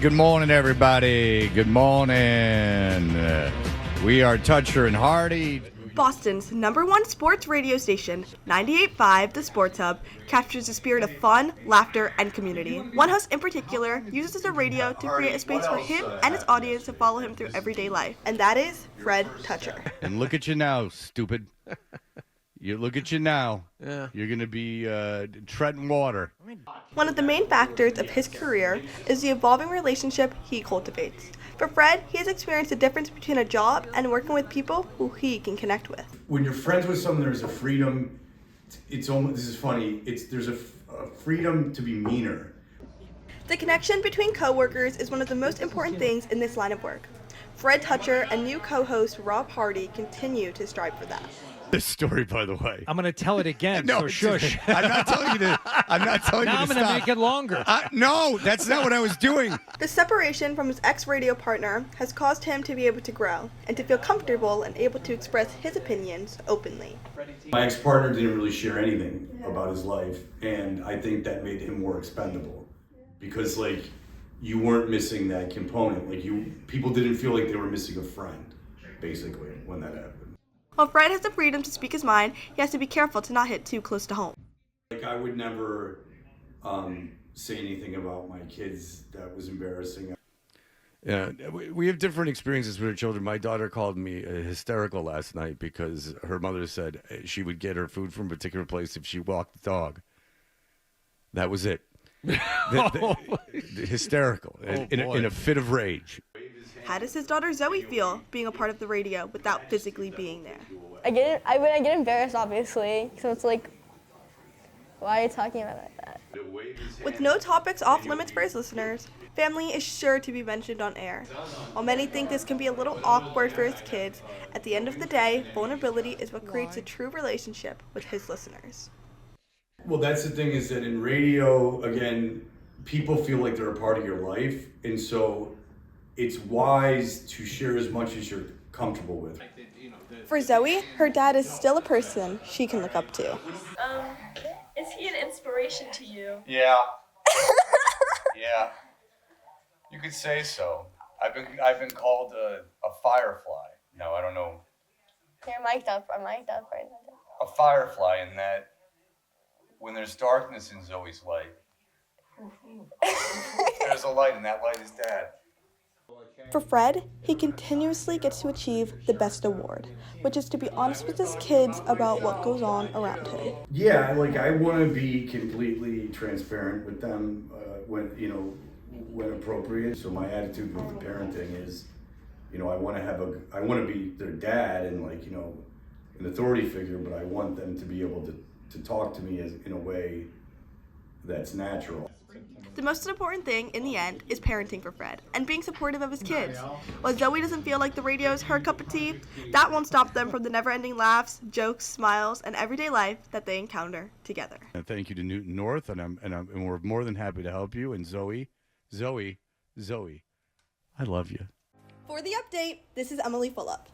Good morning, everybody. Good morning. We are Toettcher and Hardy. Boston's #1 sports radio station, 98.5 The Sports Hub, captures the spirit of fun, laughter, and community. One host in particular uses the radio to create a space for him and his audience to follow him through everyday life, and that is Fred Toettcher. And look at you now, stupid. You look at you now. Yeah. You're going to be treading water. One of the main factors of his career is the evolving relationship he cultivates. For Fred, he has experienced the difference between a job and working with people who he can connect with. When you're friends with someone, there's a freedom. It's almost, this is funny. There's a freedom to be meaner. The connection between coworkers is one of the most important things in this line of work. Fred Toettcher and new co-host Rob Hardy continue to strive for that. This story, by the way. I'm going to tell it again, No, so shush. I'm not telling you to. I'm not telling Now you I'm to going to stop. make it longer. No, that's not what I was doing. The separation from his ex-radio partner has caused him to be able to grow and to feel comfortable and able to express his opinions openly. My ex-partner didn't really share anything about his life, and I think that made him more expendable because, like, you weren't missing that component. Like, people didn't feel like they were missing a friend, basically, when that happened. While Fred has the freedom to speak his mind, he has to be careful to not hit too close to home. Like, I would never say anything about my kids that was embarrassing. Yeah, we have different experiences with our children. My daughter called me hysterical last night because her mother said she would get her food from a particular place if she walked the dog. That was it. Hysterical, in a fit of rage. How does his daughter Zoe feel being a part of the radio without physically being there? I get embarrassed, obviously, so it's like, why are you talking about it like that? With no topics off limits for his listeners, family is sure to be mentioned on air. While many think this can be a little awkward for his kids, at the end of the day, vulnerability is what creates a true relationship with his listeners. Well, that's the thing, is that in radio, again, people feel like they're a part of your life, and so it's wise to share as much as you're comfortable with. For Zoe, her dad is still a person she can look up to. Is he an inspiration to you? Yeah. Yeah. You could say so. I've been called a firefly. No, I don't know. You're mic'd up. I'm mic'd up right now. A firefly in that when there's darkness in Zoe's life, there's a light, and that light is Dad. For Fred, he continuously gets to achieve the best award, which is to be honest with his kids about what goes on around him. Yeah, like, I want to be completely transparent with them when appropriate. So my attitude with the parenting is, I want to be their dad and, like, an authority figure, but I want them to be able to talk to me in a way that's natural. The most important thing, in the end, is parenting for Fred and being supportive of his kids. While Zoe doesn't feel like the radio is her cup of tea, that won't stop them from the never-ending laughs, jokes, smiles, and everyday life that they encounter together. And thank you to Newton North, and we're more than happy to help you. And Zoe, I love you. For the update, this is Emily Fullup.